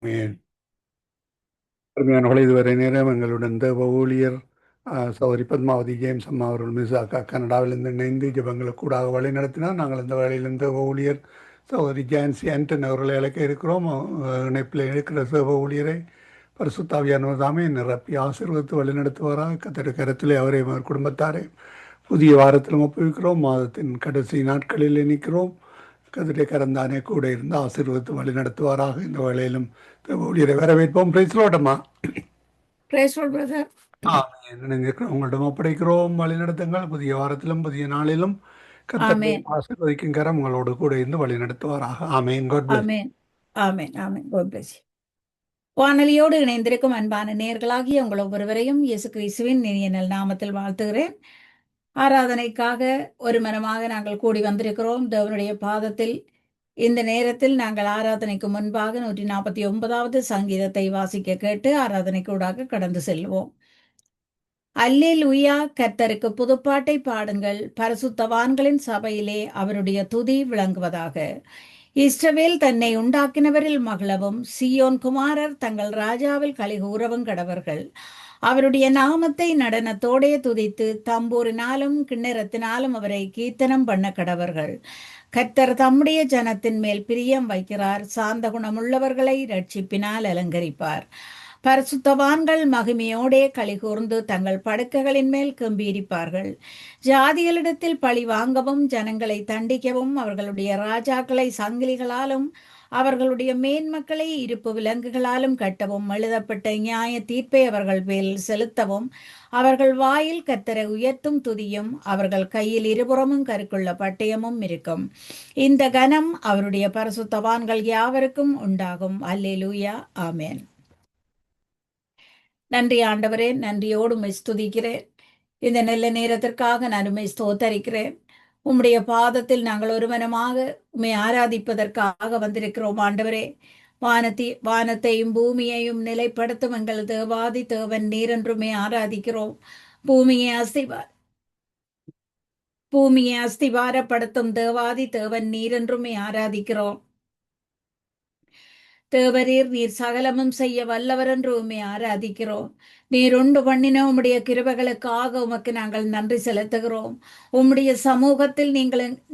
ஆமென். அருமையானவர்களே, இதுவரை நேரம் எங்களுடன் தேவ ஊழியர் சகோதரி பத்மாவதி ஜேம்ஸ் அம்மா அவர்கள் கனடாவிலிருந்து இணைந்து ஜெபங்களுக்கு கூடாக வழி நடத்தினார். நாங்கள் இந்த வேளையிலிருந்து தேவ ஊழியர் சகோதரி ஜான்சி ஆண்டன் அவர்களை அழைக்க இருக்கிறோம். இணைப்பில் இருக்கிற தேவ ஊழியரை பரிசுத்தாவியானவர் தாமே நிரப்பி ஆசீர்வதித்து வழிநடத்துவாராக. கர்த்தருடைய கரத்திலே அவரையும் அவர் குடும்பத்தாரை புதிய வாரத்திலும் ஒப்புவிக்கிறோம். மாதத்தின் கடைசி நாட்களில் நிற்கிறோம். கர்த்தருடைய கரந்தானே கூட இருந்து ஆசீர்வதித்து வழி நடத்துவாராக. இந்த வேளையிலும் தேவ ஊழியரை வரவேற்போம். பிரைஸ்லோட்டமா Praise Lord, brother. நினைந்திருக்கிறோம், உங்களிடம் ஒப்படைக்கிறோம். வழி நடத்துங்கள். புதிய வாரத்திலும் புதிய நாளிலும் கர்த்தருடைய Amen. ஆசீர்வதிக்கும் கரம் உங்களோடு கூட இருந்து வழி நடத்துவாராக. ஆமென். God bless. Amen. Amen. Amen. God bless you. வானொலியோடு இணைந்திருக்கும் அன்பான நேயர்களாகிய உங்கள் ஒவ்வொருவரையும் இயேசு கிறிஸ்துவின் இனிய நல் நாமத்தில் வாழ்த்துகிறேன். ஆராதனைக்காக ஒரு மனமாக நாங்கள் கூடி வந்திருக்கிறோம். தேவனுடைய பாதத்தில் இந்த நேரத்தில் நாங்கள் ஆராதனைக்கு முன்பாக 149வது சங்கீதத்தை வாசிக்க கேட்டு ஆராதனைக்கூடாக கடந்து செல்வோம். அல்லேலூயா, கர்த்தருக்கு புதுப்பாட்டை பாடுங்கள், பரிசுத்தவான்களின் சபையிலே அவருடைய துதி விளங்குவதாக. இஸ்ரவேல் தன்னை உண்டாக்கினவரில் மகிழவும், சீயோன் குமாரர் தங்கள் ராஜாவில் களிகூரவும் கடவர்கள். அவருடைய நாமத்தை நடனத்தோடே துதித்து தம்பூரினாலும் கிண்ணறத்தினாலும் அவரை கீர்த்தனம் பண்ண கடவர்கள். கர்த்தர் தம்முடைய ஜனத்தின் மேல் பிரியம் வைக்கிறார், சாந்த குணமுள்ளவர்களை இரட்சிப்பினால் அலங்கரிப்பார். பரிசுத்தவான்கள் மகிமையோடே களிகூர்ந்து தங்கள் படுக்கைகளின் மேல் கம்பீரிப்பார்கள். ஜாதிகளிடத்தில் பழி வாங்கவும் ஜனங்களை தண்டிக்கவும் அவர்களுடைய ராஜாக்களை சங்கிலிகளாலும் அவர்களுடைய மேன்மக்களை இருப்பு விலங்குகளாலும் கட்டவும் எழுதப்பட்ட நியாய தீர்ப்பை அவர்கள் மேல் செலுத்தவும் அவர்கள் வாயில் கர்த்தரை உயர்த்தும் துதியும் அவர்கள் கையில் இருபுறமும் கருக்குள்ள பட்டயமும் இருக்கும். இந்த கனம் அவருடைய பரிசுத்தவான்கள் யாவருக்கும் உண்டாகும். அல்லேலூயா, ஆமென். நன்றி ஆண்டவரே, நன்றியோடு உம்மை ஸ்துதிக்கிறேன். இந்த நல்ல நேரத்திற்காக நான் உம்மை ஸ்தோத்தரிக்கிறேன். உம்முடைய பாதத்தில் நாங்கள் ஒருமனமாக உம்மை ஆராதிப்பதற்காக வந்திருக்கிறோம் ஆண்டவரே. வானத்தையும் பூமியையும் நிலைப்படுத்தும் எங்கள் தேவாதி தேவன் நீரென்றுமே ஆராதிக்கிறோம். பூமியை அஸ்திவாரப்படுத்தும் தேவாதி தேவன் நீரென்றுமே ஆராதிக்கிறோம். தேவரீர், நீர் சகலமும் செய்ய வல்லவர் என்று உம்மை ஆராதிக்கிறோம். நீர் உண்டு பண்ணின உம்முடைய கிருபைகளுக்காக உமக்கு நாங்கள் நன்றி செலுத்துகிறோம். உம்முடைய சமூகத்தில்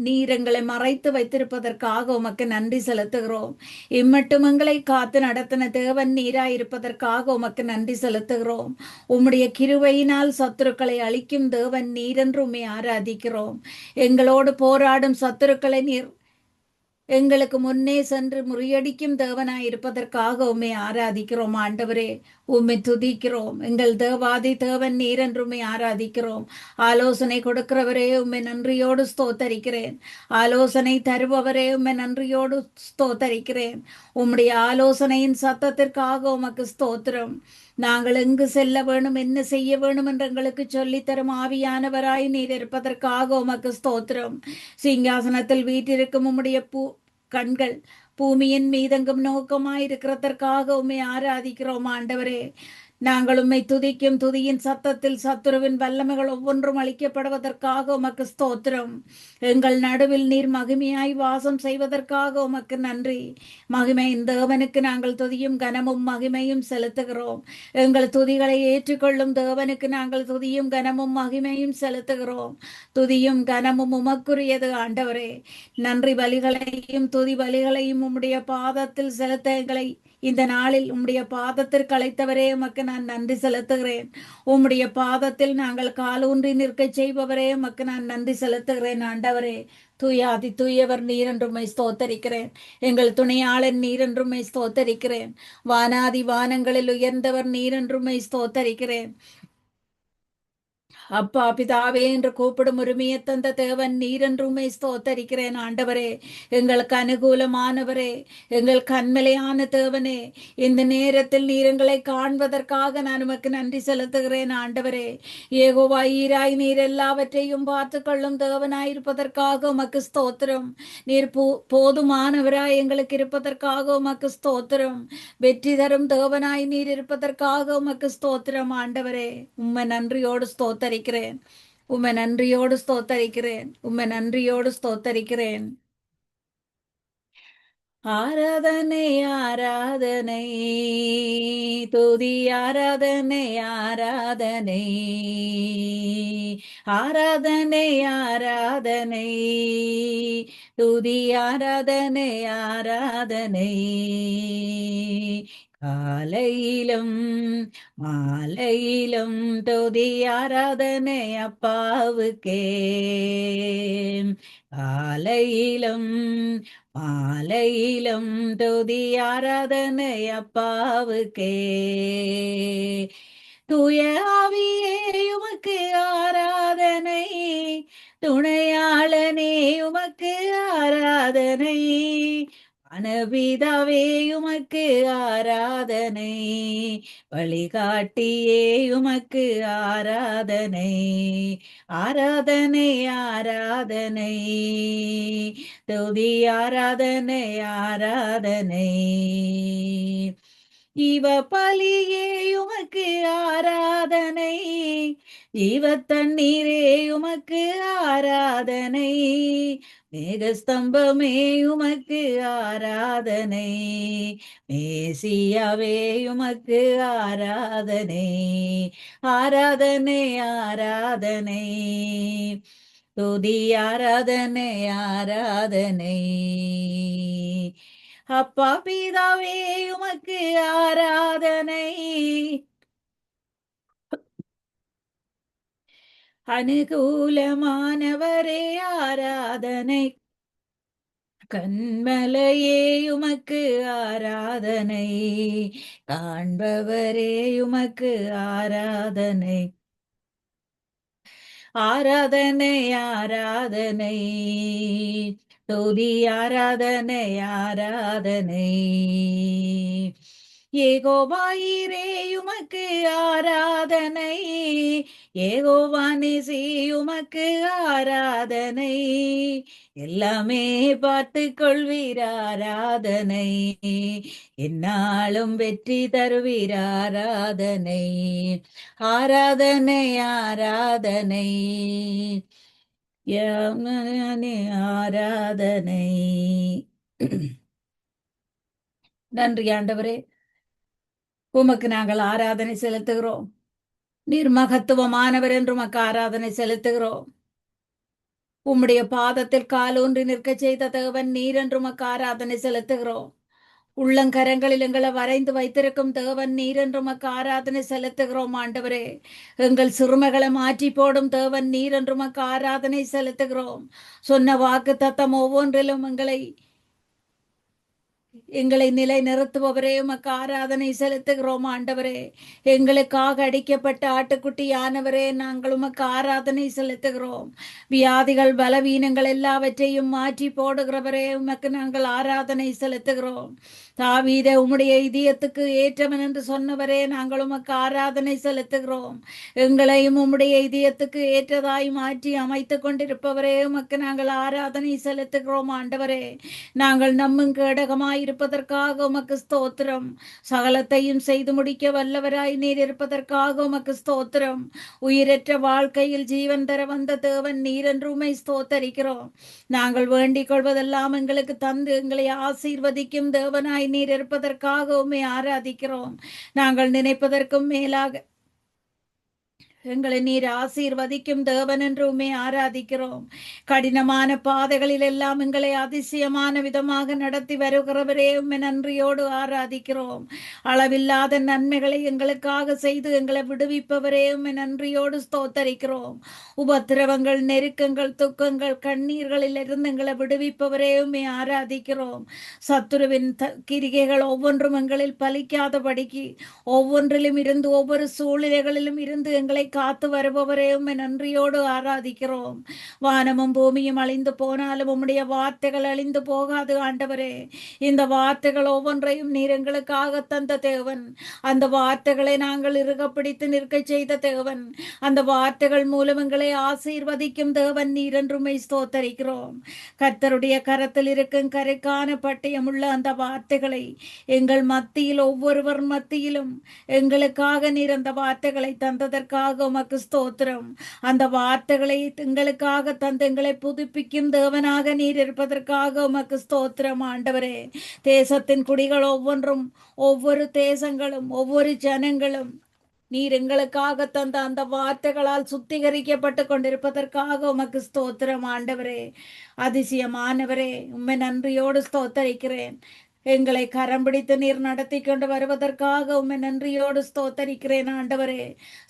நீர் எங்களை மறைத்து வைத்திருப்பதற்காக உமக்கு நன்றி செலுத்துகிறோம். இம்மட்டும் எங்களை காத்து நடத்தின தேவன் நீராயிருப்பதற்காக உமக்கு நன்றி செலுத்துகிறோம். உம்முடைய கிருபையினால் சத்துருக்களை அழிக்கும் தேவன் நீரென்று உம்மை ஆராதிக்கிறோம். எங்களோடு போராடும் சத்துருக்களை நீர் எங்களுக்கு முன்னே சென்று முறியடிக்கும் தேவனாய் இருப்பதற்காக உம்மை ஆராதிக்கிறோம் ஆண்டவரே. உம்மை துதிக்கிறோம். எங்கள் தேவாதி தேவன் நீரென்று உம்மை ஆராதிக்கிறோம். ஆலோசனை கொடுக்கிறவரே, உம்மை நன்றியோடு ஸ்தோத்தரிக்கிறேன். ஆலோசனை தருபவரே, உம்மை நன்றியோடு ஸ்தோத்தரிக்கிறேன். உம்முடைய ஆலோசனையின் சத்தத்திற்காக உமக்கு ஸ்தோத்திரம். நாங்கள் எங்கு செல்ல வேணும், என்ன செய்ய வேணும் என்று எங்களுக்கு சொல்லித்தரும் ஆவியானவராய் நீர் இருப்பதற்காக உமக்கு ஸ்தோத்திரம். சிங்காசனத்தில் வீற்றிருக்கும் உம்முடைய கண்கள் பூமியின் மீதெங்கும் நோக்கமாயிருக்கிறதற்காக உம்மை ஆராதிக்கிறோம் ஆண்டவரே. நாங்கள் உம்மை துதிக்கும் துதியின் சத்தத்தில் சத்துருவின் வல்லமைகள் ஒவ்வொன்றும் அளிக்கப்படுவதற்காக உமக்கு ஸ்தோத்திரம். எங்கள் நடுவில் நீர் மகிமையாய் வாசம் செய்வதற்காக உமக்கு நன்றி. மகிமையின் தேவனுக்கு நாங்கள் துதியும் கனமும் மகிமையும் செலுத்துகிறோம். எங்கள் துதிகளை ஏற்றுக்கொள்ளும் தேவனுக்கு நாங்கள் துதியும் கனமும் மகிமையும் செலுத்துகிறோம். துதியும் கனமும் உமக்குரியது ஆண்டவரே. நன்றி பலிகளையும் துதி பலிகளையும் உம்முடைய பாதத்தில் செலுத்த எங்களை இந்த நாளில் உம்முடைய பாதத்திற்கு அழைத்தவரே, உமக்கு நான் நன்றி செலுத்துகிறேன். உம்முடைய பாதத்தில் நாங்கள் காலூன்றி நிற்க செய்பவரே, உமக்கு நான் நன்றி செலுத்துகிறேன் ஆண்டவரே. தூயாதி தூயவர் நீரென்றுமை ஸ்தோத்தரிக்கிறேன். எங்கள் துணையாளன் நீரென்றுமை ஸ்தோத்தரிக்கிறேன். வானாதி வானங்களில் உயர்ந்தவர் நீரென்றுமை ஸ்தோத்தரிக்கிறேன். அப்பா பிதாவே என்று கூப்பிடும் உரிமையை தந்த தேவன் நீரென்றுமே ஸ்தோத்தரிக்கிறேன் ஆண்டவரே. எங்களுக்கு அனுகூலமானவரே, எங்கள் கண்மலையான தேவனே, இந்த நேரத்தில் நீர் எங்களை காண்பதற்காக நான் உமக்கு நன்றி செலுத்துகிறேன் ஆண்டவரே. யெகோவா ஈராய், நீர் எல்லாவற்றையும் பார்த்து கொள்ளும் தேவனாயிருப்பதற்காக உமக்கு ஸ்தோத்திரம். நீர் போதுமானவராய் எங்களுக்கு இருப்பதற்காக உமக்கு ஸ்தோத்திரம். வெற்றி தரும் தேவனாய் நீர் இருப்பதற்காக உமக்கு ஸ்தோத்திரம் ஆண்டவரே. உம்மை நன்றியோடு ஸ்தோத்தரிக்கிறேன். உம்மை நன்றியோடு ஸ்தோத்தரிக்கிறேன். உம்மை நன்றியோடு ஸ்தோத்தரிக்கிறேன். ஆராதனை ஆராதனை துதி ஆராதனை ஆராதனை ஆராதனை ஆராதனை துதி ஆராதனை ஆராதனை காலையிலும் மாலையிலும் துதி ஆராதனை அப்பாவுக்கே காலையிலும் மாலையிலும் துதி ஆராதனை அப்பாவுக்கே தூய ஆவியே உமக்கு ஆராதனை துணையாளனே உமக்கு ஆராதனை மனபிதாவே உமக்கு ஆராதனை வழிகாட்டியே உமக்கு ஆராதனை ஆராதனை ஆராதனை துதி ஆராதனை ஆராதனை இவ பலியே உமக்கு ஆராதனை ஜீவ தண்ணீரே உமக்கு ஆராதனை மேகஸ்தம்பமே உமக்கு ஆராதனை மேசியாவே உமக்கு ஆராதனை ஆராதனை ஆராதனை துதி ஆராதனை ஆராதனை அப்பா பிதாவே உமக்கு ஆராதனை அனுகூலமானவரே ஆராதனை கண்மலையே உமக்கு ஆராதனை காண்பவரே உமக்கு ஆராதனை ஆராதனை ஆராதனை துதி ஆராதனை ஆராதனை ஏகோவாயிரே உமக்கு ஆராதனை ஏகோவானிசி உமக்கு ஆராதனை எல்லாமே பார்த்து கொள்வீர் ஆராதனை என்னாலும் வெற்றி தருவீர் ஆராதனை ஆராதனை ஆராதனை ஆராதனை நன்றி ஆண்டவரே, உமக்கு நாங்கள் ஆராதனை செலுத்துகிறோம். நீர் மகத்துவமானவர் என்று உமக்கு ஆராதனை செலுத்துகிறோம். உம்முடைய பாதத்தில் காலூன்றி நிற்க செய்த தேவன் நீர் என்று உமக்கு ஆராதனை செலுத்துகிறோம். உள்ளங்கரங்களில் எங்களை வரைந்து வைத்திருக்கும் தேவன் நீர் என்று உமக்கு ஆராதனை செலுத்துகிறோம் ஆண்டவரே. எங்கள் சிறுமைகளை மாற்றி போடும் தேவன் நீர் என்று உமக்கு ஆராதனை செலுத்துகிறோம். சொன்ன வாக்கு தத்தம் ஒவ்வொன்றிலும் எங்களை நிலை நிறுத்துபவரே உமக்கு ஆராதனை செலுத்துகிறோம் ஆண்டவரே. எங்களுக்காக அடிக்கப்பட்ட ஆட்டுக்குட்டியானவரே, நாங்கள் உமக்கு ஆராதனை செலுத்துகிறோம். வியாதிகள் பலவீனங்கள் எல்லாவற்றையும் மாற்றி போடுகிறவரே, உமக்கு நாங்கள் ஆராதனை செலுத்துகிறோம். தாவீத உம்முடைய இதயத்துக்கு ஏற்றவன் என்று சொன்னவரே, நாங்கள் உமக்கு ஆராதனை செலுத்துகிறோம். எங்களையும் உம்முடைய இதயத்துக்கு ஏற்றதாய் மாற்றி அமைத்து கொண்டிருப்பவரே, உமக்கு நாங்கள் ஆராதனை செலுத்துகிறோம் ஆண்டவரே. நாங்கள் நம்பும் கேடகமாய் இருப்பதற்காக உமக்கு ஸ்தோத்திரம். சகலத்தையும் செய்து முடிக்க வல்லவராய் நீர் இருப்பதற்காக உமக்கு ஸ்தோத்திரம். உயிரற்ற வாழ்க்கையில் ஜீவன் தர வந்த தேவன் நீர் என்று உம்மை ஸ்தோத்தரிக்கிறோம். நாங்கள் வேண்டிக் கொள்வதெல்லாம் எங்களுக்கு தந்து எங்களை ஆசீர்வதிக்கும் தேவனாய் நீர் இருப்பதற்காக உம்மை ஆராதிக்கிறோம். நாங்கள் நினைப்பதற்கும் மேலாக எங்களை நீர் ஆசீர்வதிக்கும் தேவன் என்று உம்மை ஆராதிக்கிறோம். கடினமான பாதைகளில் எல்லாம் எங்களை அதிசயமான விதமாக நடத்தி வருகிறவரே, உம்மை நன்றியோடு ஆராதிக்கிறோம். அளவில்லாத நன்மைகளை எங்களுக்காக செய்து எங்களை விடுவிப்பவரே, உம்மை நன்றியோடு ஸ்தோத்தரிக்கிறோம். உபத்திரவங்கள், நெருக்கங்கள், துக்கங்கள், கண்ணீர்களில் இருந்து எங்களை விடுவிப்பவரே, உம்மை ஆராதிக்கிறோம். சத்துருவின் கிரிகைகள் ஒவ்வொன்றும் எங்களில் பலிக்காதபடிக்கு ஒவ்வொன்றிலும் இருந்து ஒவ்வொரு சூழ்நிலைகளிலும் இருந்து எங்களை காத்து வருபவரே, உம்மை நன்றியோடு ஆராதிக்கிறோம். வானமும் பூமியும் அழிந்து போனாலும் உம்முடைய வார்த்தைகள் அழிந்து போகாது ஆண்டவரே. இந்த வார்த்தைகள் ஒவ்வொன்றையும் நீர் எங்களுக்காக தந்த தேவன். அந்த வார்த்தைகளை நாங்கள் இறுக பிடித்து நிற்க செய்த தேவன். அந்த வார்த்தைகள் மூலம் எங்களை ஆசீர்வதிக்கும் தேவன் நீர் என்று உம்மை ஸ்தோத்தரிக்கிறோம். கர்த்தருடைய கரத்தில் இருக்கும் கரைக்கான பட்டயமுள்ள அந்த வார்த்தைகளை எங்கள் மத்தியில் ஒவ்வொருவர் மத்தியிலும் எங்களுக்காக நீர் அந்த வார்த்தைகளை தந்ததற்காக உமக்கு ஸ்தோத்திரம். அந்த வார்த்தைகளை எங்களுக்காக தந்து எங்களை புதுப்பிக்கும் தேவனாக நீர் இருப்பதற்காக உமக்கு ஸ்தோத்திரம் ஆண்டவரே. தேசத்தின் குடிகள் ஒவ்வொன்றும், ஒவ்வொரு தேசங்களும், ஒவ்வொரு ஜனங்களும் நீர் எங்களுக்காக தந்த அந்த வார்த்தைகளால் சுத்திகரிக்கப்பட்டு கொண்டிருப்பதற்காக உமக்கு ஸ்தோத்திரம் ஆண்டவரே. அதிசயமானவரே, உம்மை நன்றியோடு ஸ்தோத்தரிக்கிறேன். எங்களை கரம் பிடித்து நீர் நடத்தி கொண்டு வருவதற்காக உம்மை நன்றியோடு ஸ்தோத்தரிக்கிறேன் ஆண்டவரே.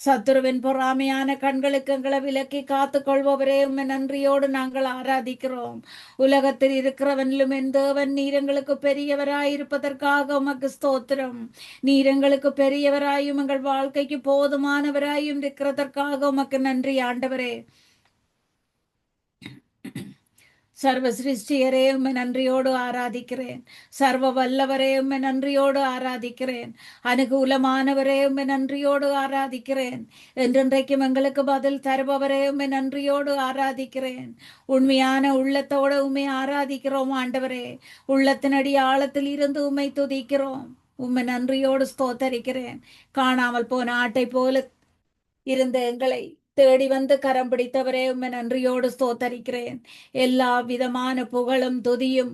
சத்துருவின் பொறாமையான கண்களுக்கு எங்களை விலக்கி காத்து கொள்பவரே, உம்மை நன்றியோடு நாங்கள் ஆராதிக்கிறோம். உலகத்தில் இருக்கிறவனிலும் என் தேவன் நீர் எங்களுக்கு பெரியவராயிருப்பதற்காக உமக்கு ஸ்தோத்திரம். நீர் எங்களுக்கு பெரியவராயும் எங்கள் வாழ்க்கைக்கு போதுமானவராயும் இருக்கிறதற்காக உமக்கு நன்றி ஆண்டவரே. சர்வ சிருஷ்டியரே, உம்மை நன்றியோடு ஆராதிக்கிறேன். சர்வ வல்லவரே, உம்மை நன்றியோடு ஆராதிக்கிறேன். அனுகூலமானவரே, உம்மை நன்றியோடு ஆராதிக்கிறேன். என்றென்றைக்கும் எங்களுக்கு பதில் தருபவரே, உம்மை நன்றியோடு ஆராதிக்கிறேன். உண்மையான உள்ளத்தோடு உம்மை ஆராதிக்கிறோம் ஆண்டவரே. உள்ளத்தினடி ஆழத்தில் இருந்து உம்மை துதிக்கிறோம். உம்மை நன்றியோடு ஸ்தோத்தரிக்கிறேன். காணாமல் போன ஆட்டை போல இருந்த எங்களை தேடி வந்து கரம் பிடித்தவரே, உம்மை நன்றியோடு ஸ்தோத்தரிக்கிறேன். எல்லா விதமான புகழும் துதியும்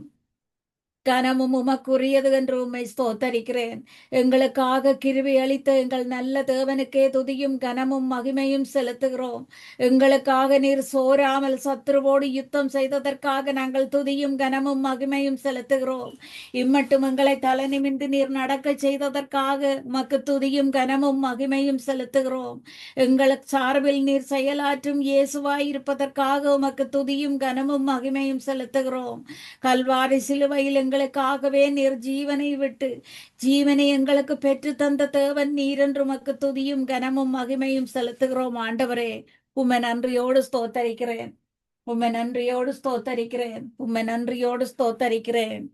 கனமும் உமக்குரியது என்று உம்மை ஸ்தோத்தரிக்கிறேன். எங்களுக்காக கிருபை அளித்த எங்கள் நல்ல தேவனுக்கே துதியும் கனமும் மகிமையும் செலுத்துகிறோம். எங்களுக்காக நீர் சோராமல் சத்துருவோடு யுத்தம் செய்ததற்காக நாங்கள் துதியும் கனமும் மகிமையும் செலுத்துகிறோம். இம்மட்டும் எங்களை தலைநிமிந்து நீர் நடக்க செய்ததற்காக உமக்கு துதியும் கனமும் மகிமையும் செலுத்துகிறோம். எங்களுக்கு சார்பில் நீர் செயலாற்றும் இயேசுவாய் இருப்பதற்காக உமக்கு துதியும் கனமும் மகிமையும் செலுத்துகிறோம். கல்வாரி சிலுவையில் எங்களுக்காகவே நீர் ஜீவனை விட்டு ஜீவனை எங்களுக்கு பெற்று தந்த தேவன் நீர் என்று உமக்கு துதியும் கனமும் மகிமையும் செலுத்துகிறோம் ஆண்டவரே. உம்மை நன்றியோடு ஸ்தோத்தரிக்கிறேன். உம்மை நன்றியோடு ஸ்தோத்தரிக்கிறேன். உம்மை நன்றியோடு ஸ்தோத்தரிக்கிறேன்.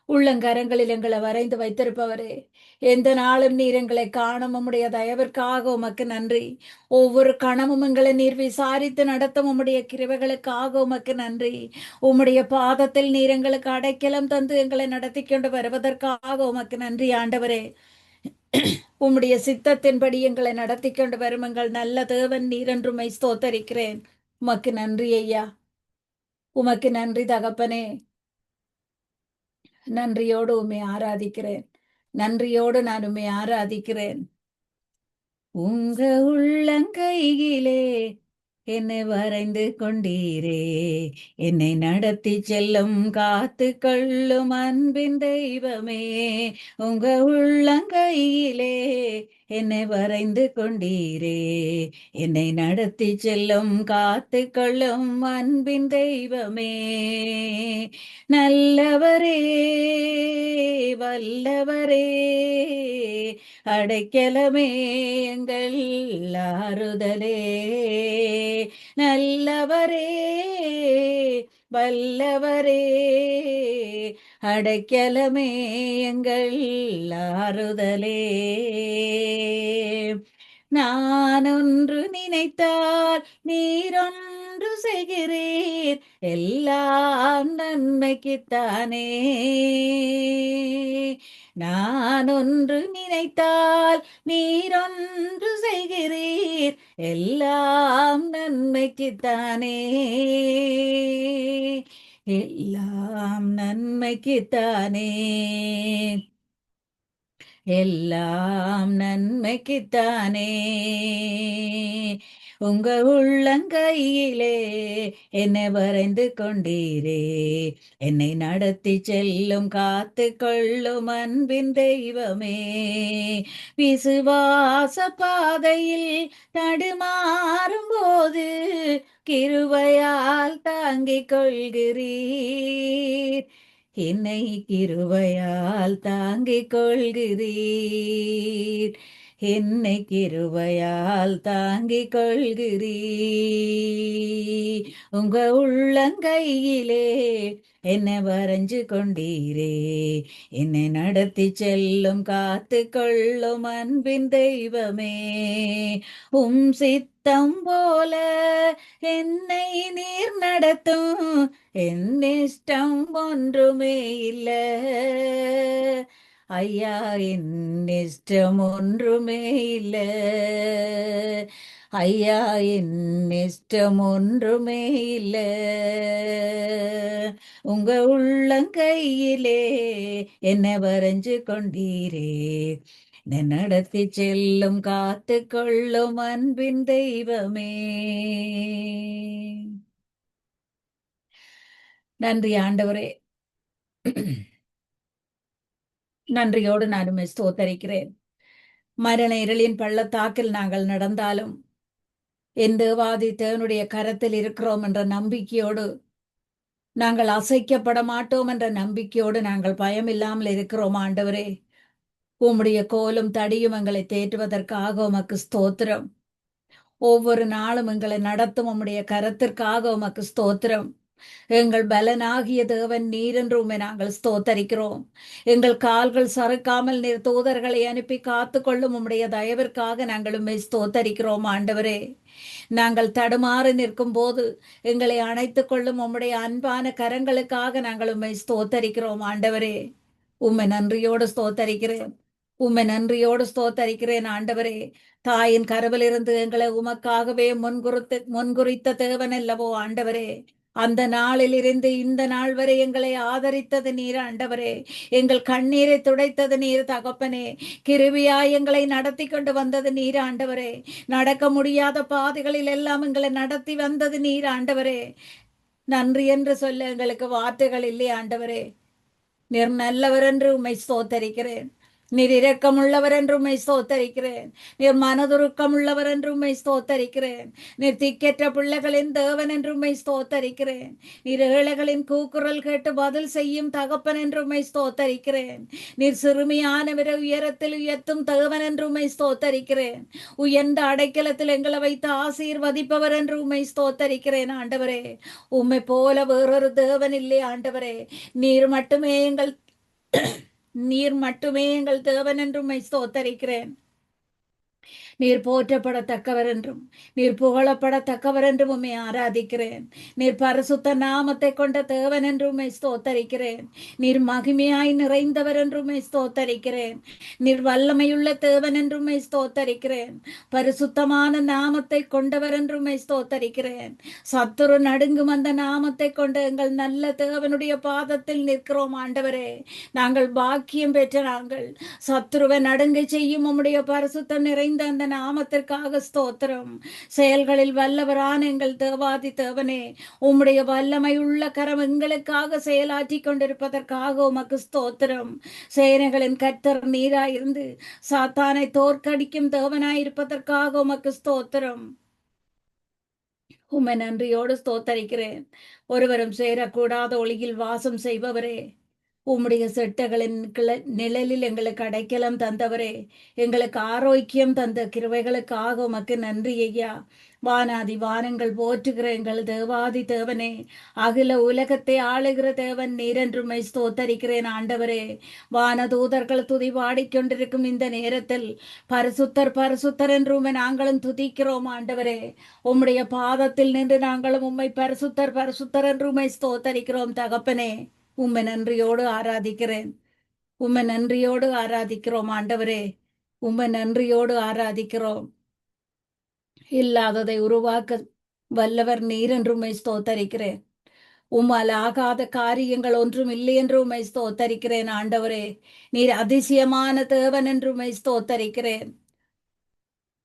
உள்ளங்கரங்களில் எங்களை வரைந்து வைத்திருப்பவரே, எந்த நாளும் நீர் எங்களை காணும் உம்முடைய தயவிற்காக உமக்கு நன்றி. ஒவ்வொரு கணமும் எங்களை நீர் விசாரித்து நடத்தும் உம்முடைய கிருபைகளுக்காக உமக்கு நன்றி. உம்முடைய பாதத்தில் நீர் எங்களுக்கு அடைக்கலம் தந்து எங்களை நடத்தி கொண்டு வருவதற்காக உமக்கு நன்றி ஆண்டவரே. உம்முடைய சித்தத்தின்படி எங்களை நடத்தி கொண்டு வரும் எங்கள் நல்ல தேவன் நீர் என்று உம்மை ஸ்தோத்தரிக்கிறேன். உமக்கு நன்றி ஐயா. உமக்கு நன்றி தகப்பனே. நன்றியோடு உம்மை ஆராதிக்கிறேன். நன்றியோடு நான் உம்மை ஆராதிக்கிறேன். உங்க உள்ளங்கையிலே என்னை வரைந்து கொண்டீரே, என்னை நடத்தி செல்லும் காத்து கொள்ளும் அன்பின் தெய்வமே. உங்க உள்ளங்கையிலே என்னை வரைந்து கொண்டீரே, என்னை நடத்தி செல்லும் காத்து கொள்ளும் அன்பின் தெய்வமே. நல்லவரே, வல்லவரே, அடைக்கலமே, எங்கள் ஆறுதலே. நல்லவரே, வல்லவரே, அடைக்கலமே, எங்கள் ஆறுதலே. நான் ஒன்று நினைத்தால் நீரொன்று செய்கிறீர், எல்லாம் நன்மைக்குத்தானே. நான் ஒன்று நினைத்தால் நீரொன்று செய்கிறீர், எல்லாம் நன்மைக்குத்தானே. எல்லாம் நன்மைக்குத்தானே. எல்லாம் நன்மைக்குத்தானே. உங்க உள்ளங்கையிலே என்னை வரைந்து கொண்டீரே, என்னை நடத்தி செல்லும் காத்து கொள்ளும் அன்பின் தெய்வமே. விசுவாச பாதையில் தடுமாறும் போது கிருபையால் தாங்கிக் கொள்கிறீர், என்னை கிருபையால் தாங்கிக் கொள்கிறீர், என்னை கிருபையால் தாங்கிக் கொள்கிறீர். உங்க உள்ளங்கையிலே என்னை வரைஞ்சு கொண்டீரே, என்னை நடத்தி செல்லும் காத்து கொள்ளும் அன்பின் தெய்வமே. சித்தம் போல என்னை நீர் நடத்தும், என் இஷ்டம் ஒன்றுமே இல்ல. ஐயா என் இஷ்டம் ஒன்றுமே இல்ல, ஐயா என் இஷ்டம் ஒன்றுமே இல்ல, உங்க உள்ளங்கையிலே என்ன வரைஞ்சு கொண்டீரே, என்னை நடத்தி செல்லும் காத்து கொள்ளும் அன்பின் தெய்வமே. நன்றி ஆண்டவரே. நன்றியோடு நான் உம்மை ஸ்தோத்தரிக்கிறேன். மரண இருளின் பள்ளத்தாக்கில் நாங்கள் நடந்தாலும் என் தேவாதி தேவனுடைய கரத்தில் இருக்கிறோம் என்ற நம்பிக்கையோடு, நாங்கள் அசைக்கப்பட மாட்டோம் என்ற நம்பிக்கையோடு நாங்கள் பயமில்லாமல் இருக்கிறோம் ஆண்டவரே. உம்முடைய கோலும் தடியும் எங்களை தேற்றுவதற்காக உமக்கு ஸ்தோத்திரம். ஒவ்வொரு நாளும் எங்களை நடத்தும் உம்முடைய கரத்திற்காக உமக்கு ஸ்தோத்திரம். எங்கள் பலனாகிய தேவன் நீர் என்று உம்மை நாங்கள் ஸ்தோத்தரிக்கிறோம். எங்கள் கால்கள் சறுக்காமல் நீர் தூதர்களை அனுப்பி காத்து கொள்ளும் உம்முடைய தயவிற்காக நாங்கள் உம்மை ஸ்தோத்தரிக்கிறோம் ஆண்டவரே. நாங்கள் தடுமாறி நிற்கும் போது எங்களை அணைத்துக் கொள்ளும் உம்முடைய அன்பான கரங்களுக்காக நாங்கள் உம்மை ஸ்தோத்தரிக்கிறோம் ஆண்டவரே. உம்மை நன்றியோடு ஸ்தோத்தரிக்கிறேன். உம்மை நன்றியோடு ஸ்தோத்தரிக்கிறேன் ஆண்டவரே. தாயின் கருவிலிருந்து எங்களை உமக்காகவே முன்குறித்த தேவன் அல்லவோ ஆண்டவரே. அந்த நாளில் இருந்து இந்த நாள் வரை எங்களை ஆதரித்தது நீர் ஆண்டவரே. எங்கள் கண்ணீரை துடைத்தது நீர் தகப்பனே. கிருபியாய் எங்களை நடத்தி கொண்டு வந்தது நீர் ஆண்டவரே. நடக்க முடியாத பாதைகளில் எல்லாம் எங்களை நடத்தி வந்தது நீர் ஆண்டவரே. நன்றி என்று சொல்ல எங்களுக்கு வார்த்தைகள் இல்லை ஆண்டவரே. நீர் நல்லவர் என்று உம்மை ஸ்தோத்தரிக்கிறேன். நீர் இரக்கமுள்ளவர் என்று உம்மை ஸ்தோத்தரிக்கிறேன். நீர் மனதுருக்கமுள்ளவர் என்று உம்மை ஸ்தோத்தரிக்கிறேன். நீர் திக்கற்ற பிள்ளைகளின் தேவன் என்று உம்மை ஸ்தோத்தரிக்கிறேன். நீர் ஏழைகளின் கூக்குரல் கேட்டு பதில் செய்யும் தகப்பன் என்று உம்மை ஸ்தோத்தரிக்கிறேன். நீர் சிறுமியானவரை உயரத்தில் உயர்த்தும் தேவன் என்று உம்மை ஸ்தோத்தரிக்கிறேன். உயர்ந்த அடைக்கலத்தில் எங்களை வைத்து ஆசீர்வதிப்பவர் என்று உம்மை ஸ்தோத்தரிக்கிறேன் ஆண்டவரே. உம்மை போல வேறொரு தேவன் இல்லை ஆண்டவரே. நீர் மட்டுமே எங்கள் தேவன் என்று உம்மை ஸ்தோத்தரிக்கிறேன். நீர் போற்றப்படத்தக்கவர் என்றும் நீர் புகழப்படத்தக்கவர் என்றும் உம்மை ஆராதிக்கிறேன். நீர் பரிசுத்த நாமத்தை கொண்ட தேவன் என்று உம்மை ஸ்தோத்தரிக்கிறேன். நீர் மகிமையாய் நிறைந்தவர் என்று உம்மை ஸ்தோத்தரிக்கிறேன். நீர் வல்லமையுள்ள தேவன் என்று உம்மை ஸ்தோத்தரிக்கிறேன். பரிசுத்தமான நாமத்தை கொண்டவர் என்று உம்மை ஸ்தோத்தரிக்கிறேன். சத்துரு நடுங்கும் அந்த நாமத்தை கொண்ட எங்கள் நல்ல தேவனுடைய பாதத்தில் நிற்கிறோம் ஆண்டவரே. நாங்கள் பாக்கியம் பெற்ற நாங்கள் சத்துருவை நடுங்க செய்யும் உம்முடைய பரிசுத்தம் நிறைந்த அந்த நாமத்திற்காக ஸ்தோத்திரம். செயல்களில் வல்லவரான எங்கள் தேவாதி தேவனே, உம்முடைய வல்லமை உள்ள கரம் எங்களுக்காக செயலாற்றி கொண்டிருப்பதற்காக உமக்கு ஸ்தோத்திரம். சேனைகளின் கர்த்தர் நீராயிருந்து சாத்தானை தோற்கடிக்கும் தேவனாயிருப்பதற்காக உமக்கு ஸ்தோத்திரம். உம்மை நன்றியோடு ஸ்தோத்தரிக்கிறேன். ஒருவரும் சேரக்கூடாத ஒளியில் வாசம் செய்பவரே, உம்முடைய செட்டைகளின் நிழலில் எங்களுக்கு அடைக்கலம் தந்தவரே, எங்களுக்கு ஆரோக்கியம் தந்த கிருபைகளுக்காக உமக்கு நன்றி ஐயா. வானாதி வானங்கள் போற்றுகிற எங்கள் தேவாதி தேவனே, அகில உலகத்தை ஆளுகிற தேவன் நீரென்றுமை ஸ்தோத்தரிக்கிறேன் ஆண்டவரே. வானதூதர்கள் துதி பாடிக்கொண்டிருக்கும் இந்த நேரத்தில் பரிசுத்தர் பரிசுத்தர் என்று உம்மை நாங்களும் துதிக்கிறோம் ஆண்டவரே. உம்முடைய பாதத்தில் நின்று நாங்களும் உம்மை பரிசுத்தர் பரிசுத்தர் என்று உம்மை ஸ்தோத்தரிக்கிறோம் தகப்பனே. உம்மை நன்றியோடு ஆராதிக்கிறேன். உம்மை நன்றியோடு ஆராதிக்கிறோம் ஆண்டவரே. உம்மை நன்றியோடு ஆராதிக்கிறோம். இல்லாததை உருவாக்க வல்லவர் நீர் என்று உம்மை ஸ்தோத்தரிக்கிறேன். உம்மால் ஆகாத காரியங்கள் ஒன்றும் இல்லை என்று உம்மை ஸ்தோத்தரிக்கிறேன் ஆண்டவரே. நீர் அதிசயமான தேவன் என்று உம்மை ஸ்தோத்தரிக்கிறேன்.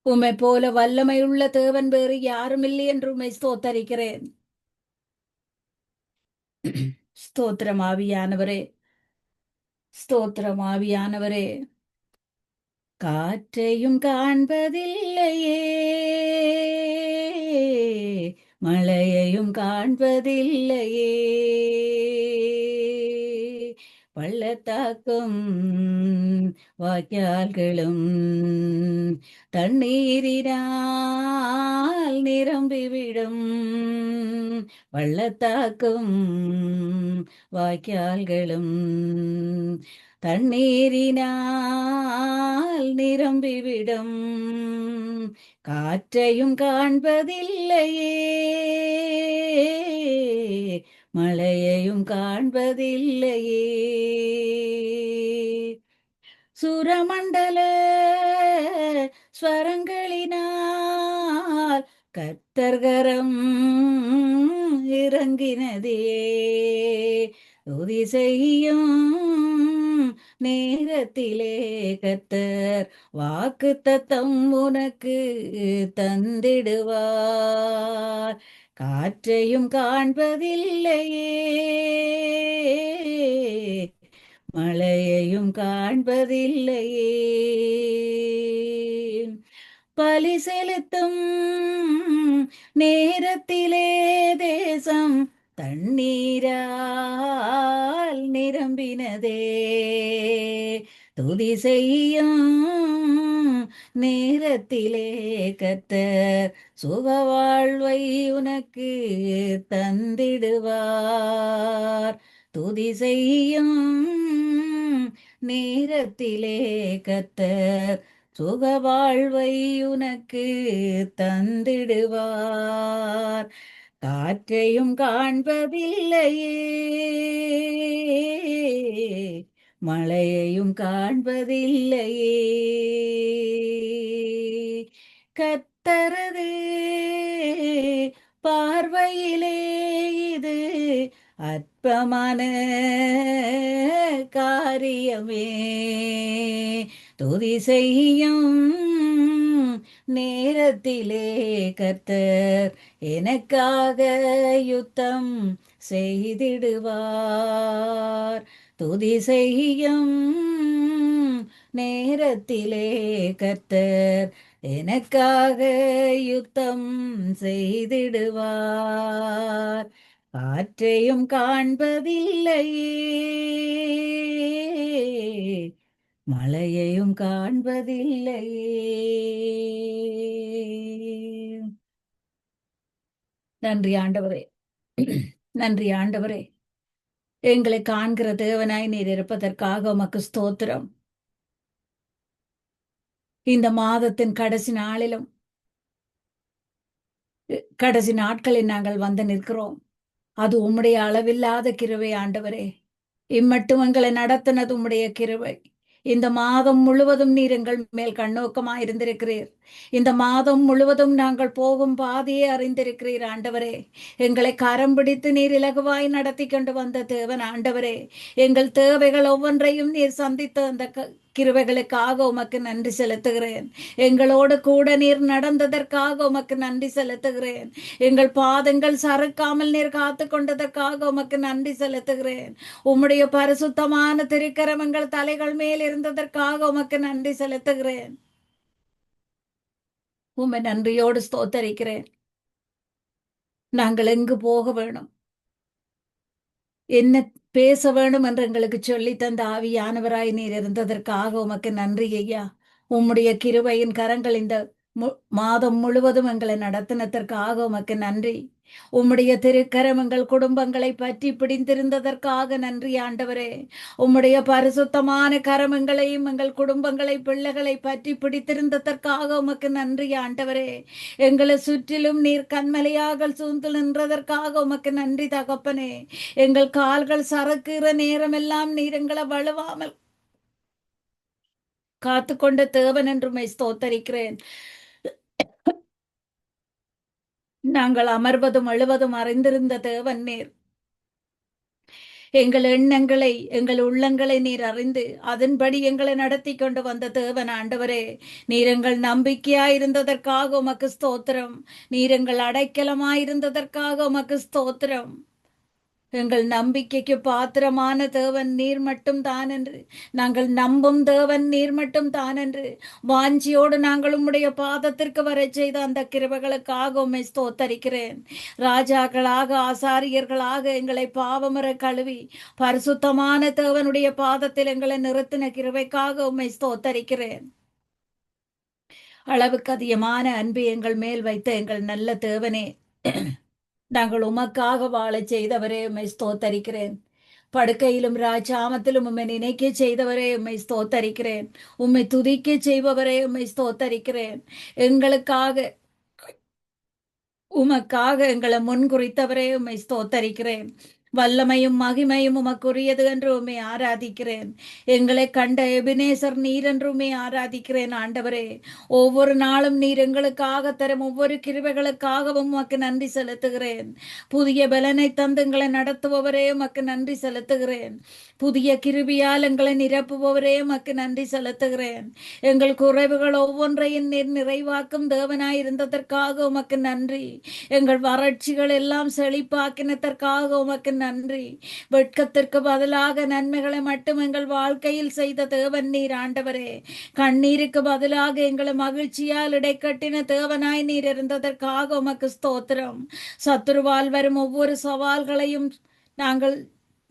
உம்மை போல வல்லமையுள்ள தேவன் வேறு யாரும் இல்லை என்று உம்மை ஸ்தோத்தரிக்கிறேன். ஸ்தோத்திரம் ஆவியானவரே, ஸ்தோத்திரம் ஆவியானவரே. காற்றையும் காண்பதில்லையே, மழையையும் காண்பதில்லையே, பள்ளத்தாக்கும் வாய்க்கால்களும் தண்ணீரினால் நிரம்பிவிடும். பள்ளத்தாக்கும் வாய்க்கால்களும் தண்ணீரினால் நிரம்பிவிடும். காற்றையும் காண்பதில்லையே, மழையையும் காண்பதில்லையே. சுரமண்டல ஸ்வரங்களினால் கத்தர்கரம் இறங்கினதே. துதி செய்யும் நேரத்திலே கத்தர் வாக்கு தத்தம் உனக்கு தந்திடுவார். காற்றையும் காண்பதில்லையே, மழையையும் காண்பதில்லையே, பலி செலுத்தும் நேரத்திலே தேசம் தண்ணீரால் நிரம்பினதே. துதி செய்யும் நேரத்திலே கர்த்தர் சுகவாழ்வை உனக்கு தந்திடுவார். துதி செய்யும் நேரத்திலே கர்த்தர் சுகவாழ்வை உனக்கு தந்திடுவார். காற்றையும் காண்பதில்லையே, மழையையும் காண்பதில்லையே, கர்த்தரது பார்வையிலே இது அற்பமான காரியமே. துதி செய்யும் நேரத்திலே கர்த்தர் எனக்காக யுத்தம் செய்திடுவார். துதி செய்யும் நேரத்திலே கர்த்தர் எனக்காக யுத்தம் செய்திடுவார். காற்றையும் காண்பதில்லையே, மழையையும் காண்பதில்லையே. நன்றி ஆண்டவரே, நன்றி ஆண்டவரே. எங்களை காண்கிற தேவனாய் நீர் இருப்பதற்காக உமக்கு ஸ்தோத்திரம். இந்த மாதத்தின் கடைசி நாளிலும் கடைசி நாட்களில் நாங்கள் வந்து நிற்கிறோம். அது உம்முடைய அளவில்லாத கிருபை ஆண்டவரே. இம்மட்டும் எங்களை நடத்தினது உம்முடைய கிருபை. இந்த மாதம் முழுவதும் நீர் எங்கள் மேல் கண்ணோக்கமாய் இருந்திருக்கிறீர். இந்த மாதம் முழுவதும் நாங்கள் போகும் பாதையை அறிந்திருக்கிறீர் ஆண்டவரே. எங்களை கரம் பிடித்து நீர் இலகுவாய் நடத்தி கொண்டு வந்த தேவன் ஆண்டவரே. எங்கள் தேவைகள் ஒவ்வொன்றையும் நீர் சந்தித்த அந்த கிருபைகளுக்காக உமக்கு நன்றி செலுத்துகிறேன். எங்களோடு கூட நீர் நடந்ததற்காக உமக்கு நன்றி செலுத்துகிறேன். எங்கள் பாதங்கள் சறுக்காமல் நீர் காத்து கொண்டதற்காக உமக்கு நன்றி செலுத்துகிறேன். உம்முடைய பரிசுத்தமான திருக்கரம் எங்கள் தலைகள் மேல் இருந்ததற்காக உமக்கு நன்றி செலுத்துகிறேன். உம்மை நன்றியோடு ஸ்தோத்தரிக்கிறேன். நாங்கள் எங்கு போக வேணும், என்ன பேச வேண்டும் என்று எங்களுக்கு சொல்லி தந்த ஆவியானவராய் நீர் இருந்ததற்காக உமக்கு நன்றி ஐயா. உம்முடைய கிருபையின் கரங்கள் இந்த மாதம் முழுவதும் எங்களை நடத்தினதற்காக உமக்கு நன்றி. உம்முடைய திருக்கரம் எங்கள் குடும்பங்களை பற்றி பிடித்திருந்ததற்காக நன்றி ஆண்டவரே. உம்முடைய பரிசுத்தமான கரம் எங்களையும் எங்கள் குடும்பங்களை பிள்ளைகளை பற்றி பிடித்திருந்ததற்காக உமக்கு நன்றி ஆண்டவரே. எங்களை சுற்றிலும் நீர் கண்மலையாக சூழ்ந்து நின்றதற்காக உமக்கு நன்றி தகப்பனே. எங்கள் கால்கள் சறுக்குகிற நேரமெல்லாம் நீர் எங்களை வலுவாமல் காத்து கொண்ட தேவன் என்றுமை ஸ்தோத்தரிக்கிறேன். நாங்கள் அமர்வதும் எழுவதும் அறிந்திருந்த தேவன் நீர். எங்கள் எண்ணங்களை எங்கள் உள்ளங்களை நீர் அறிந்து அதன்படி எங்களை நடத்தி கொண்டு வந்த தேவன் ஆண்டவரே. நீர் எங்கள் நம்பிக்கையாயிருந்ததற்காக உமக்கு ஸ்தோத்திரம். நீர் எங்கள் அடைக்கலமாயிருந்ததற்காக உமக்கு ஸ்தோத்திரம். எங்கள் நம்பிக்கைக்கு பாத்திரமான தேவன் நீர் மட்டும் தான் என்று, நாங்கள் நம்பும் தேவன் நீர் மட்டும் தான் என்று வாஞ்சியோடு நாங்கள் உம்முடைய பாதத்திற்கு வர செய்த அந்த கிருபைகளுக்காக உம்மை ஸ்தோத்தரிக்கிறேன். ராஜாக்களாக ஆசாரியர்களாக எங்களை பாவமர கழுவி பரிசுத்தமான தேவனுடைய பாதத்தில் எங்களை நிறுத்தின கிருபைக்காக உம்மை ஸ்தோத்தரிக்கிறேன். அளவுக்கு அதிகமான அன்பு எங்கள் மேல் வைத்த எங்கள் நல்ல தேவனே, நாங்கள் உமக்காக வாழ செய்தவரே உம்மை ஸ்தோத்தரிக்கிறேன். படுக்கையிலும் ராஜாமத்திலும் உம்மை நினைக்க செய்தவரே உம்மை ஸ்தோத்தரிக்கிறேன். உம்மை துதிக்க செய்பவரே உம்மை ஸ்தோத்தரிக்கிறேன். எங்களுக்காக உமக்காக எங்களை முன்குறித்தவரே உம்மை ஸ்தோத்தரிக்கிறேன். வல்லமையும் மகிமையும் உமக்குரியது என்று உம்மை ஆராதிக்கிறேன். எங்களை கண்ட எபினேசர் நீர் என்று உம்மை ஆராதிக்கிறேன் ஆண்டவரே. ஒவ்வொரு நாளும் நீர் எங்களுக்காக தரும் ஒவ்வொரு கிருபைகளுக்காகவும் உமக்கு நன்றி செலுத்துகிறேன். புதிய பலனை தந்து எங்களை நடத்துபவரே உமக்கு நன்றி செலுத்துகிறேன். புதிய கிருபியால் எங்களை நிரப்புபவரே உமக்கு நன்றி செலுத்துகிறேன். எங்கள் குறைவுகள் ஒவ்வொன்றையும் நீர் நிறைவாக்கும் தேவனாய் இருந்ததற்காக உமக்கு நன்றி. எங்கள் வறட்சிகள் எல்லாம் செழிப்பாக்கினதற்காக உமக்கு நன்றி. வெட்கத்திற்கு பதிலாக நன்மைகளை மட்டும் எங்கள் வாழ்க்கையில் செய்த தேவன் நீர் ஆண்டவரே. கண்ணீருக்கு பதிலாக எங்களை மகிழ்ச்சியால் இடைக்கட்டின தேவனாய் நீர் இருந்ததற்காக உமக்கு ஸ்தோத்திரம். சத்துருவால் வரும் ஒவ்வொரு சவால்களையும் நாங்கள்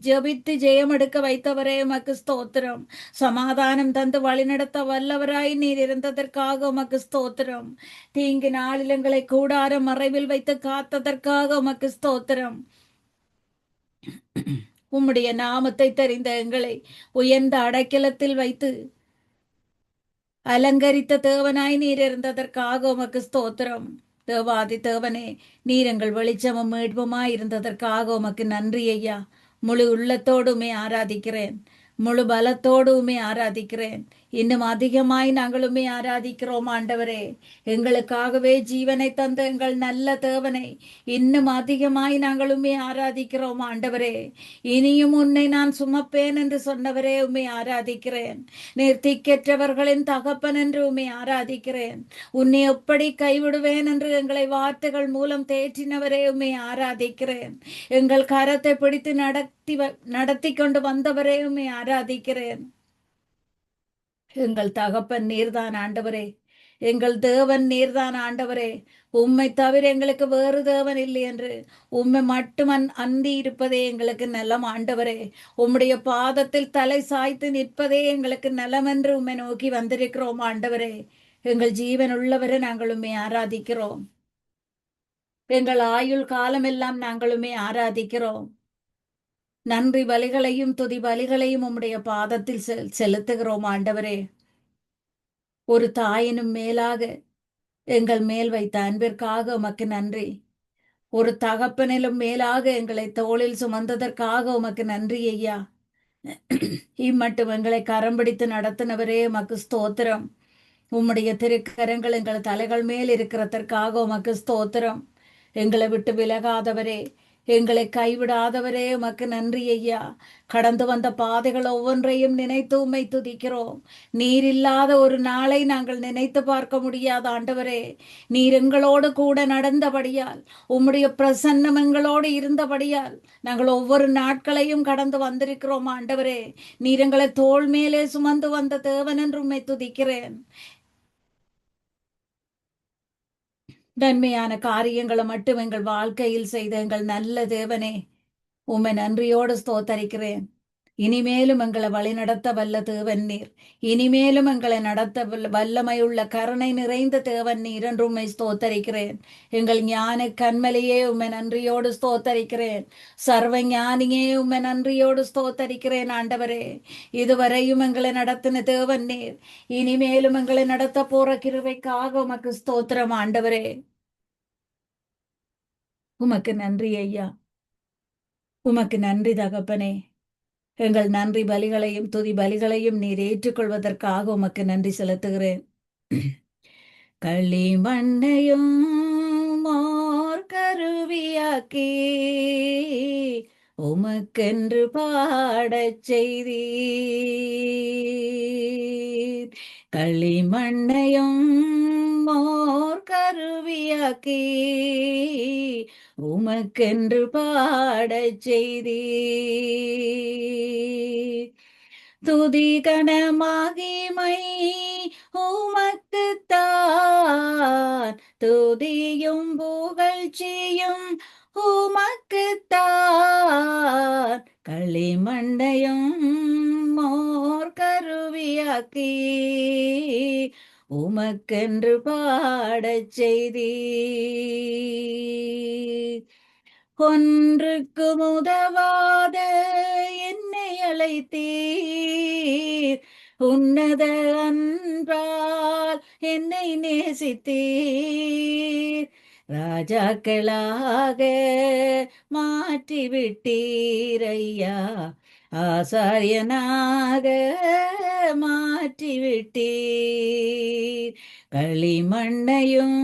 ஜெபித்து ஜெயம் எடுக்க வைத்தவரே உமக்கு ஸ்தோத்திரம். சமாதானம் தந்து வழிநடத்த வல்லவராய் நீர் இருந்ததற்காக உமக்கு ஸ்தோத்திரம். தீங்கு நாளில் எங்களை கூடார மறைவில் வைத்து காத்ததற்காக உமக்கு ஸ்தோத்திரம். உம்முடைய நாமத்தை தெரிந்த எங்களை உயர்ந்த அடைக்கலத்தில் வைத்து அலங்கரித்த தேவனாய் நீர் இருந்ததற்காக உமக்கு ஸ்தோத்திரம். தேவாதி தேவனே, நீர் எங்கள் வெளிச்சமும் மீட்புமாய் இருந்ததற்காக உமக்கு நன்றி ஐயா. முழு உள்ளத்தோடுமே ஆராதிக்கிறேன், முழு பலத்தோடுமே ஆராதிக்கிறேன். இன்னும் அதிகமாய் நாங்களுமே ஆராதிக்கிறோம் ஆண்டவரே. எங்களுக்காகவே ஜீவனை தந்த எங்கள் நல்ல தேவனை இன்னும் அதிகமாய் நாங்களுமே ஆராதிக்கிறோம் ஆண்டவரே. இனியும் உன்னை நான் சுமப்பேன் என்று சொன்னவரே உம்மை ஆராதிக்கிறேன். நீர் திக்கற்றவர்களின் தகப்பன் என்று உம்மை ஆராதிக்கிறேன். உன்னை எப்படி கைவிடுவேன் என்று எங்களை வார்த்தைகள் மூலம் தேற்றினவரே உம்மை ஆராதிக்கிறேன். எங்கள் கரத்தை பிடித்து நடத்தி கொண்டு வந்தவரே உம்மை ஆராதிக்கிறேன். எங்கள் தகப்பன் நீர்தான் ஆண்டவரே. எங்கள் தேவன் நீர்தான் ஆண்டவரே. உம்மை தவிர எங்களுக்கு வேறு தேவன் இல்லை என்று உம்மை மட்டும் அந்தி இருப்பதே எங்களுக்கு நலம் ஆண்டவரே. உம்முடைய பாதத்தில் தலை சாய்த்து நிற்பதே எங்களுக்கு நலம் என்று உம்மை நோக்கி வந்திருக்கிறோம் ஆண்டவரே. எங்கள் ஜீவன் உள்ளவரை நாங்கள் உம்மை ஆராதிக்கிறோம். எங்கள் ஆயுள் காலமெல்லாம் நாங்களுமே ஆராதிக்கிறோம். நன்றி பலிகளையும் துதி பலிகளையும் உம்முடைய பாதத்தில் செலுத்துகிறோம் ஆண்டவரே. ஒரு தாயினும் மேலாக எங்கள் மேல் வைத்த அன்பிற்காக உமக்கு நன்றி. ஒரு தகப்பனிலும் மேலாக எங்களை தோளில் சுமந்ததற்காக உமக்கு நன்றி ஐயா. இம்மட்டும் எங்களை கரம் பிடித்து நடத்தினவரே உமக்கு ஸ்தோத்திரம். உம்முடைய திருக்கரங்கள் எங்கள் தலைகள் மேல் இருக்கிறதற்காக உமக்கு ஸ்தோத்திரம். எங்களை விட்டு விலகாதவரே, எங்களை கைவிடாதவரே உமக்கு நன்றி ஐயா. கடந்து வந்த பாதைகள் ஒவ்வொன்றையும் நினைத்து உம்மை துதிக்கிறோம். நீர் இல்லாத ஒரு நாளை நாங்கள் நினைத்து பார்க்க முடியாத ஆண்டவரே. நீர் எங்களோடு கூட நடந்தபடியால், உம்முடைய பிரசன்னம் எங்களோடு இருந்தபடியால் நாங்கள் ஒவ்வொரு நாட்களையும் கடந்து வந்திருக்கிறோம் ஆண்டவரே. நீர் எங்களை தோள் மேலே சுமந்து வந்த தேவன் என்று உம்மை துதிக்கிறேன். நன்மையான காரியங்களை மட்டும் எங்கள் வாழ்க்கையில் செய்த எங்கள் நல்ல தேவனே, உம்மை நன்றியோடு ஸ்தோத்தரிக்கிறேன். இனிமேலும் எங்களை வழிநடத்த வல்ல தேவன் நீர். இனிமேலும் எங்களை நடத்த வல்லமையுள்ள கருணை நிறைந்த தேவன் நீர் என்று உம்மை ஸ்தோத்தரிக்கிறேன். எங்கள் ஞான கண்மலையே உம்மை நன்றியோடு ஸ்தோத்தரிக்கிறேன். சர்வ ஞானியே உம்மை நன்றியோடு ஸ்தோத்தரிக்கிறேன் ஆண்டவரே. இதுவரையும் எங்களை நடத்தின தேவன் நீர். இனிமேலும் எங்களை நடத்த போற கிருபைக்காக உமக்கு ஸ்தோத்திரம் ஆண்டவரே. உமக்கு நன்றி ஐயா. உமக்கு நன்றி தகப்பனே. எங்கள் நன்றி பலிகளையும் துதி பலிகளையும் நீர் ஏற்றுக்கொள்வதற்காக உமக்கு நன்றி செலுத்துகிறேன். களிமண்ணையும் மோர் கருவியாக்கி உமக்கென்று பாடச் செய்தீர். களிமண்ணையும் மோர் கருவியாக்கி உமக்கென்று பாடச் செய்தீர். துதி கனமகிமை உமக்குத்தான், துதியும் புகழ்ச்சியும் உமக்குத்தான். களிமண்ணையும் மோர் கருவியாக்கி உமக்கென்று பாடச் செய்தீர். ஒன்றுக்கும் உதவாத என்னை அழைத்தீர், உன்னத அன்பால் என்னை நேசித்தீர். ராஜாக்களாக மாற்றி விட்டீரையா, ஆசாரியனாக மாற்றி விட்டீர். களிமண்ணையும்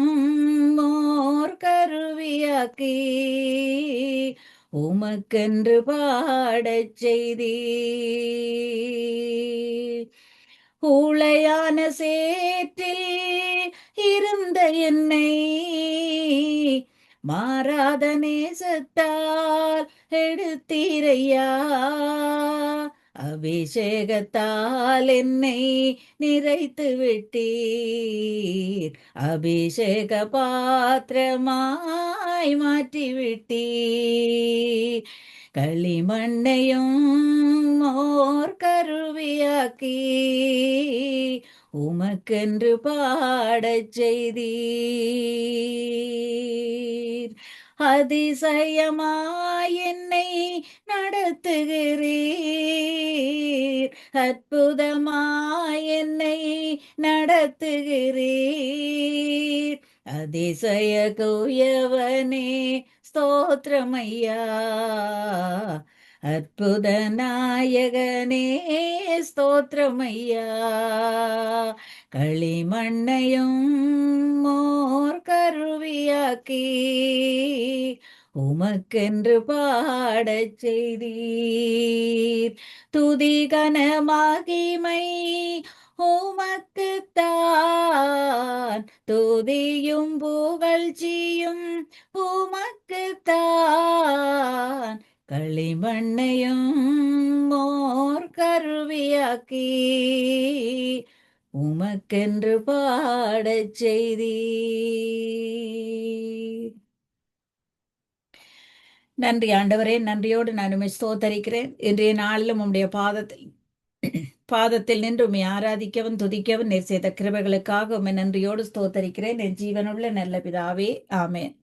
மோர் கருவியாக்கி உமக்கென்று பாடச் செய்தீர். ஊளையான சேற்றில் இருந்த என்னை மாறாத நேசத்தால் எடுத்தீரையா, அபிஷேகத்தால் என்னை நிறைத்து விட்டீர். அபிஷேக பாத்திரமாய் மாற்றி விட்டீர். களிமண்ணையும் மோர் கருவியாக்கி உமக்கென்று பாடச் செய்தீர். அதிசயமாய் என்னை நடத்துகிறீர், அற்புதமாய் என்னை நடத்துகிறீர். அதிசய குயவனே ஸ்தோத்திரமையா, அற்புத நாயகனே ஸ்தோத்திரமையா. களிமண்ணையும் மோர் கருவியாக்கி உமக்கென்று பாடச் செய்தீர். துதி கன மகிமை உமக்குத்தான், துதியும் புகழ்ச்சியும் உமக்குத்தான். களிமண்ணையும் மோர் கருவியாக்கி உமக்கென்று பாடச் செய்தீர். நன்றி ஆண்டவரே, நன்றியோடு நான் உம்மை ஸ்தோத்தரிக்கிறேன். இன்றைய நாளிலும் உம்முடைய பாதத்தில் நின்று உம்மை ஆராதிக்கவும் துதிக்கவும் நீர் செய்த கிருபைகளுக்காக உம்மை நன்றியோடு ஸ்தோத்தரிக்கிறேன். என் ஜீவனுள்ள நல்ல பிதாவே, ஆமென்.